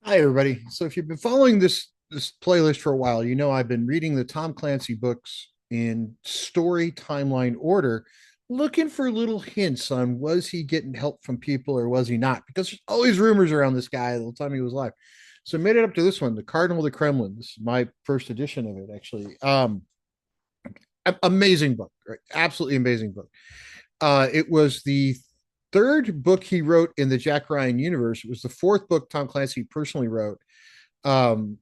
Hi, everybody. So, if you've been following this playlist for a while, you know I've been reading the Tom Clancy books in story timeline order, looking for little hints on was he getting help from people or was he not? Because there's always rumors around this guy the whole time he was alive. So, I made it up to this one, the Cardinal, the Kremlin. This is my first edition of it, actually. Amazing book, right? Absolutely amazing book. It was the third book he wrote in the Jack Ryan universe. It was the fourth book Tom Clancy personally wrote. Um,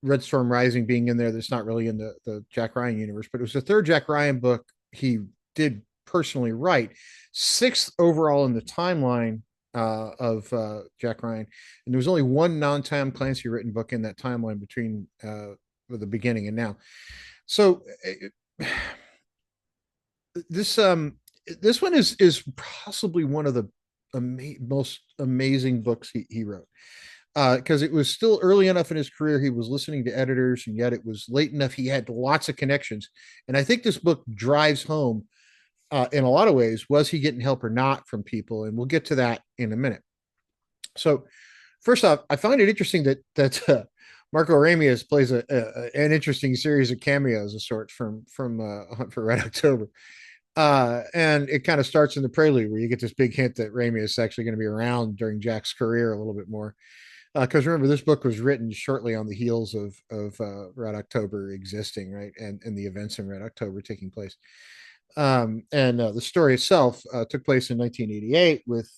Red Storm Rising being in there, that's not really in the Jack Ryan universe, but it was the third Jack Ryan book he did personally write, sixth overall in the timeline of Jack Ryan, and there was only one non-Tom Clancy written book in that timeline between the beginning and now. So this this one is possibly one of the most amazing books he wrote, because it was still early enough in his career. He was listening to editors, and yet it was late enough. He had lots of connections. And I think this book drives home, in a lot of ways, was he getting help or not from people? And we'll get to that in a minute. So, first off, I find it interesting that Marco Ramius plays an interesting series of cameos of sorts from Hunt for Red October. And it kind of starts in the prelude where you get this big hint that Ramius is actually going to be around during Jack's career a little bit more. Because remember, this book was written shortly on the heels of Red October existing, right, and the events in Red October taking place. And the story itself took place in 1988. With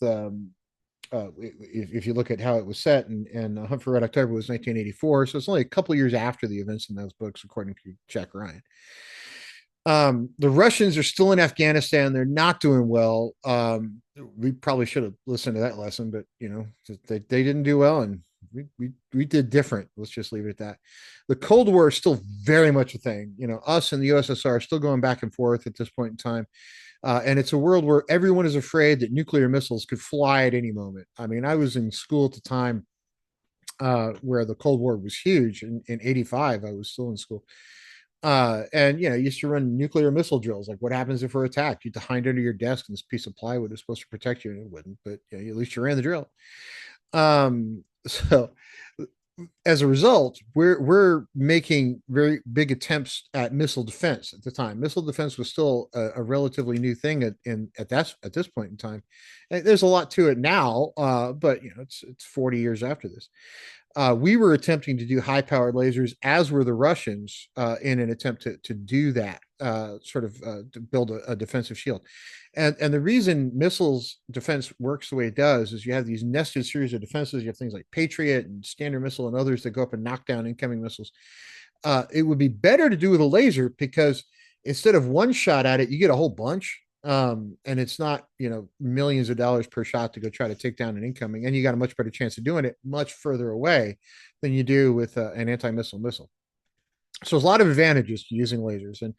if you look at how it was set, and Hunt for Red October was 1984, so it's only a couple of years after the events in those books, according to Jack Ryan. The Russians are still in Afghanistan. They're not doing well. We probably should have listened to that lesson, but they didn't do well, and we did different. Let's just leave it at that. The Cold War is still very much a thing. Us and the USSR are still going back and forth at this point in time. And it's a world where everyone is afraid that nuclear missiles could fly at any moment. I mean, I was in school at the time where the Cold War was huge. In 85, I was still in school. And you used to run nuclear missile drills. Like, what happens if we're attacked? You'd hide under your desk, and this piece of plywood is supposed to protect you, and it wouldn't. But at least you ran the drill. So as a result, we're making very big attempts at missile defense at the time. Missile defense was still a relatively new thing at this point in time. And there's a lot to it now, but it's 40 years after this. We were attempting to do high powered lasers, as were the Russians, in an attempt to do that, to build a defensive shield. And the reason missiles defense works the way it does is you have these nested series of defenses. You have things like Patriot and Standard Missile and others that go up and knock down incoming missiles. It would be better to do with a laser, because instead of one shot at it, you get a whole bunch. And it's not, millions of dollars per shot to go try to take down an incoming, and you got a much better chance of doing it much further away than you do with an anti-missile missile. So there's a lot of advantages to using lasers, and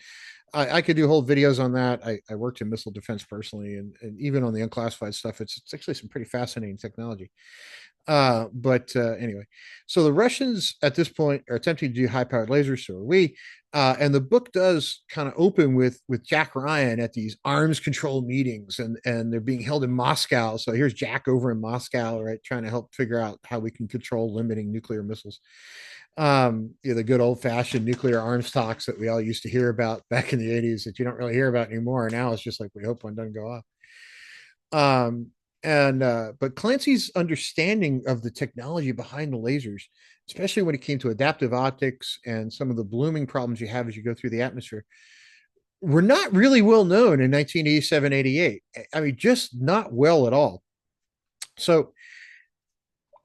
I could do whole videos on that. I worked in missile defense personally, and even on the unclassified stuff, it's actually some pretty fascinating technology. But anyway, so the Russians at this point are attempting to do high-powered lasers, so are we. And the book does kind of open with Jack Ryan at these arms control meetings, and they're being held in Moscow. So here's Jack over in Moscow, right, trying to help figure out how we can control limiting nuclear missiles. The good old fashioned nuclear arms talks that we all used to hear about back in the 80s that you don't really hear about anymore. Now it's just like, we hope one doesn't go off. And But Clancy's understanding of the technology behind the lasers, especially when it came to adaptive optics and some of the blooming problems you have as you go through the atmosphere, were not really well known in 1987, 88. I mean, just not well at all. So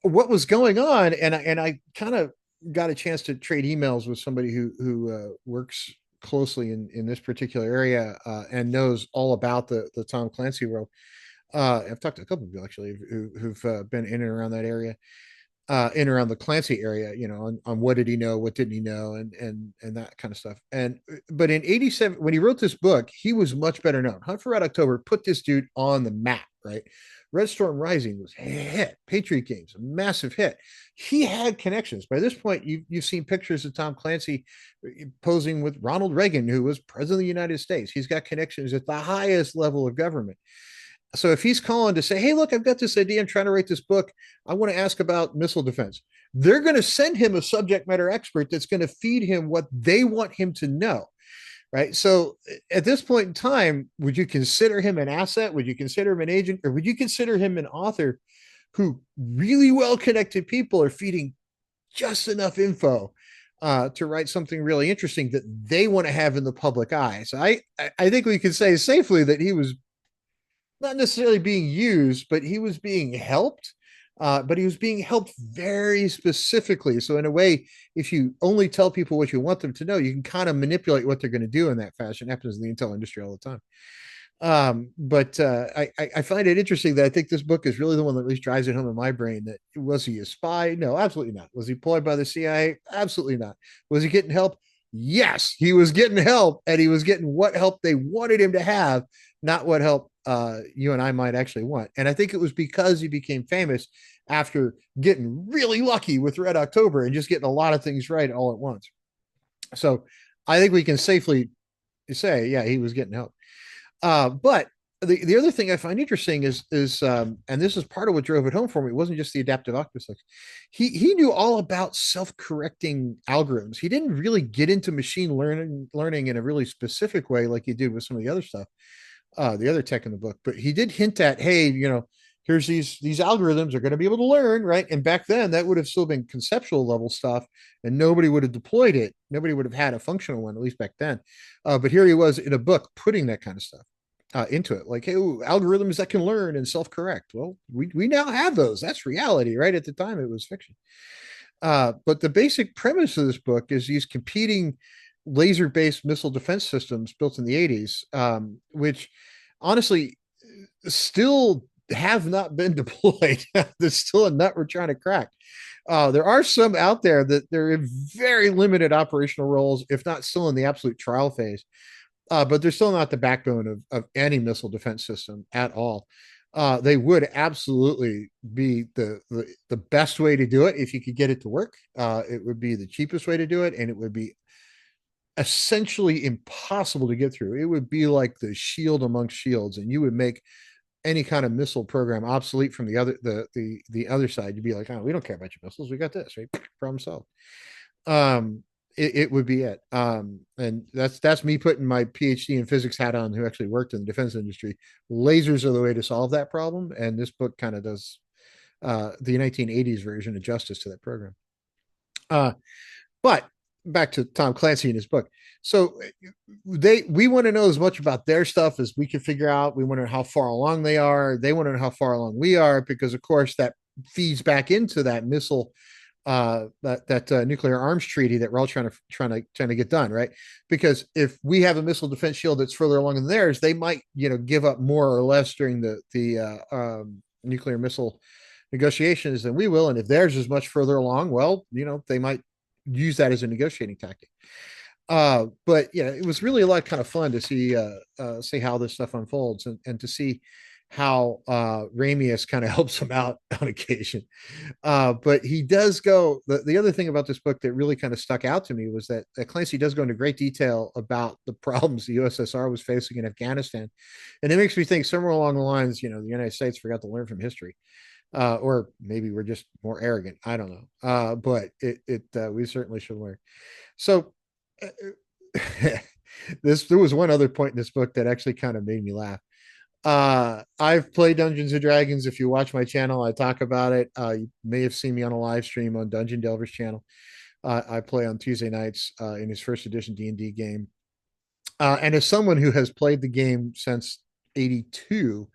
what was going on, and I kind of got a chance to trade emails with somebody who works closely in this particular area, and knows all about the Tom Clancy world. I've talked to a couple of people actually who've been in and around that area, in and around the Clancy area, on what did he know, what didn't he know, and that kind of stuff. And but in 87, when he wrote this book, he was much better known. Hunt for Red October put this dude on the map, right? Red Storm Rising was a hit. Patriot Games, a massive hit. He had connections. By this point, you've seen pictures of Tom Clancy posing with Ronald Reagan, who was president of the United States. He's got connections at the highest level of government. So if he's calling to say, hey, look, I've got this idea, I'm trying to write this book, I want to ask about missile defense, they're going to send him a subject matter expert that's going to feed him what they want him to know. Right. So at this point in time, would you consider him an asset? Would you consider him an agent, or would you consider him an author who really well connected people are feeding just enough info to write something really interesting that they want to have in the public eye? So I think we can say safely that he was not necessarily being used, but he was being helped. But he was being helped very specifically. So in a way, if you only tell people what you want them to know, you can kind of manipulate what they're going to do in that fashion. It happens in the intel industry all the time. But I find it interesting that I think this book is really the one that at least drives it home in my brain. That was he a spy? No, absolutely not. Was he employed by the CIA? Absolutely not. Was he getting help? Yes, he was getting help, and he was getting what help they wanted him to have, not what help you and I might actually want. And I think it was because he became famous after getting really lucky with Red October and just getting a lot of things right all at once. So I think we can safely say, yeah, he was getting help. But the other thing I find interesting is and this is part of what drove it home for me. It wasn't just the adaptive octopus. He knew all about self-correcting algorithms. He didn't really get into machine learning in a really specific way like he did with some of the other stuff, the other tech in the book. But he did hint at, hey, here's these algorithms are going to be able to learn, right? And back then, that would have still been conceptual level stuff, and nobody would have deployed it. Nobody would have had a functional one, at least back then. But here he was in a book putting that kind of stuff into it, like, hey, ooh, algorithms that can learn and self-correct. Well, we now have those. That's reality, right? At the time, it was fiction. But the basic premise of this book is these competing laser-based missile defense systems built in the 80s, which honestly still have not been deployed. There's still a nut we're trying to crack. There are some out there that they're in very limited operational roles, if not still in the absolute trial phase. But they're still not the backbone of any missile defense system at all. They would absolutely be the best way to do it if you could get it to work. It would be the cheapest way to do it, and it would be essentially impossible to get through. It would be like the shield amongst shields, and you would make any kind of missile program obsolete from the other side. You'd be like, oh, we don't care about your missiles. We got this, right? Problem solved. It would be it. And that's me putting my PhD in physics hat on, who actually worked in the defense industry. Lasers are the way to solve that problem, and this book kind of does the 1980s version of justice to that program. Uh, but back to Tom Clancy and his book. So we want to know as much about their stuff as we can figure out. We want to know how far along they are. They want to know how far along we are, because of course that feeds back into that missile that nuclear arms treaty that we're all trying to get done, right? Because if we have a missile defense shield that's further along than theirs, they might give up more or less during the nuclear missile negotiations than we will, and if theirs is much further along, well, they might use that as a negotiating tactic. But yeah, it was really a lot kind of fun to see how this stuff unfolds, and to see how Ramius kind of helps him out on occasion. But he does go. The other thing about this book that really kind of stuck out to me was that Clancy does go into great detail about the problems the USSR was facing in Afghanistan, and it makes me think somewhere along the lines, the United States forgot to learn from history. Or maybe we're just more arrogant. I don't know. But we certainly should learn. So there was one other point in this book that actually kind of made me laugh. I've played Dungeons and Dragons. If you watch my channel, I talk about it. You may have seen me on a live stream on Dungeon Delver's channel. I play on Tuesday nights in his first edition D&D game. And as someone who has played the game since 82,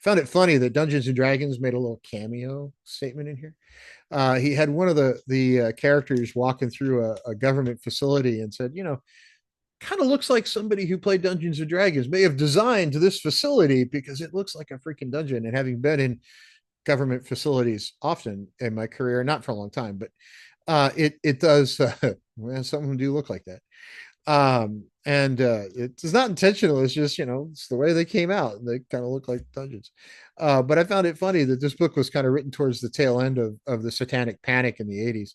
found it funny that Dungeons and Dragons made a little cameo statement in here. He had one of the characters walking through a government facility and said, kind of looks like somebody who played Dungeons and Dragons may have designed this facility because it looks like a freaking dungeon. And having been in government facilities often in my career, not for a long time, but it does. Well, some of them do look like that. And it's not intentional. It's just, it's the way they came out. They kind of look like dungeons. But I found it funny that this book was kind of written towards the tail end of the satanic panic in the 80s.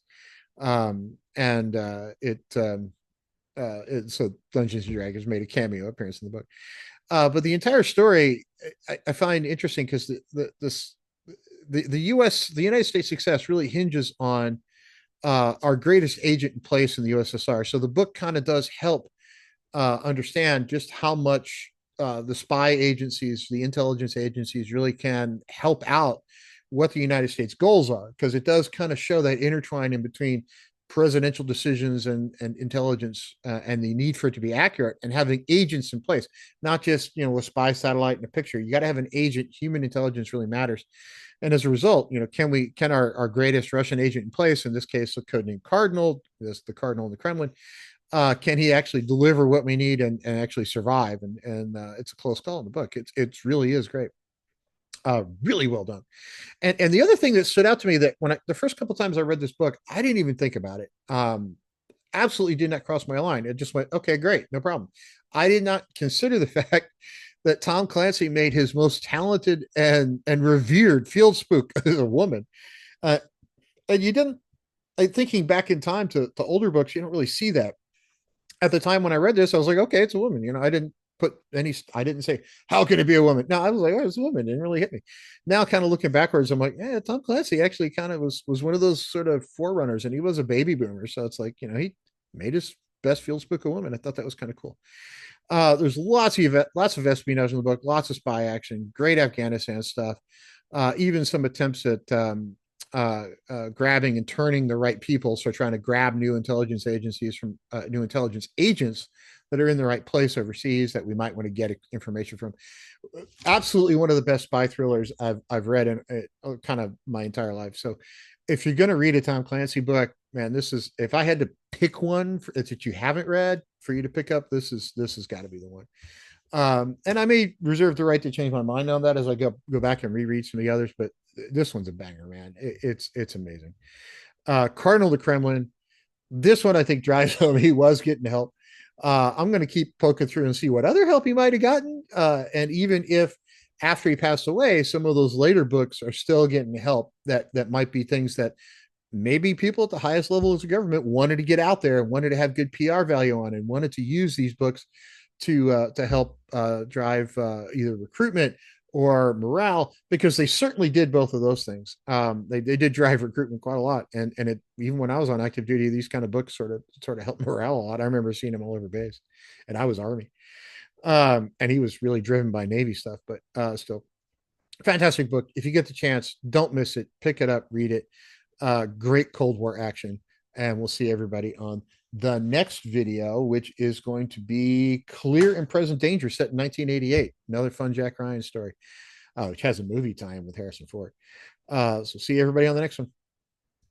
So Dungeons and Dragons made a cameo appearance in the book. But the entire story I find interesting because the United States success really hinges on our greatest agent in place in the USSR. So the book kind of does help understand just how much the spy agencies, the intelligence agencies, really can help out what the United States goals are, because it does kind of show that intertwining between presidential decisions and intelligence and the need for it to be accurate and having agents in place, not just a spy satellite in a picture. You got to have an agent. Human intelligence really matters. And as a result, can our greatest Russian agent in place, in this case, the codename Cardinal, this the Cardinal in the Kremlin, can he actually deliver what we need and actually survive? And it's a close call in the book. It's really is great. Really well done. And the other thing that stood out to me, that the first couple times I read this book, I didn't even think about it. Absolutely did not cross my line. It just went, okay, great, no problem. I did not consider the fact that Tom Clancy made his most talented and revered field spook as a woman. Uh, and you didn't, thinking back in time to older books, you don't really see that. At the time when I read this, I was like, okay, it's a woman. I didn't I didn't say, how can it be a woman? No, I was like, oh, it's a woman. It didn't really hit me. Now, kind of looking backwards, I'm like, yeah, Tom Clancy actually kind of was one of those sort of forerunners, and he was a baby boomer. So it's like, he made his best field spook a woman. I thought that was kind of cool. There's lots of espionage in the book, lots of spy action, great Afghanistan stuff, even some attempts at grabbing and turning the right people. So trying to grab new intelligence agencies from new intelligence agents that are in the right place overseas that we might want to get information from. Absolutely one of the best spy thrillers I've read in kind of my entire life. So if you're going to read a Tom Clancy book, man, this is, if I had to pick one that you haven't read for you to pick up, this has got to be the one. And I may reserve the right to change my mind on that as I go back and reread some of the others, but this one's a banger, man. It's amazing. Cardinal the Kremlin. This one I think drives home he was getting help. I'm going to keep poking through and see what other help he might have gotten. And even if after he passed away, some of those later books are still getting help, that might be things that maybe people at the highest levels of government wanted to get out there and wanted to have good PR value on and wanted to use these books to help drive either recruitment or morale, because they certainly did both of those things. They did drive recruitment quite a lot, and it, even when I was on active duty, these kind of books sort of helped morale a lot. I remember seeing them all over base, and I was Army, and he was really driven by Navy stuff, but still, fantastic book. If you get the chance, don't miss it. Pick it up, read it. Great Cold War action, and we'll see everybody on the next video, which is going to be Clear and Present Danger, set in 1988. Another fun Jack Ryan story, which has a movie tie-in with Harrison Ford. So see everybody on the next one.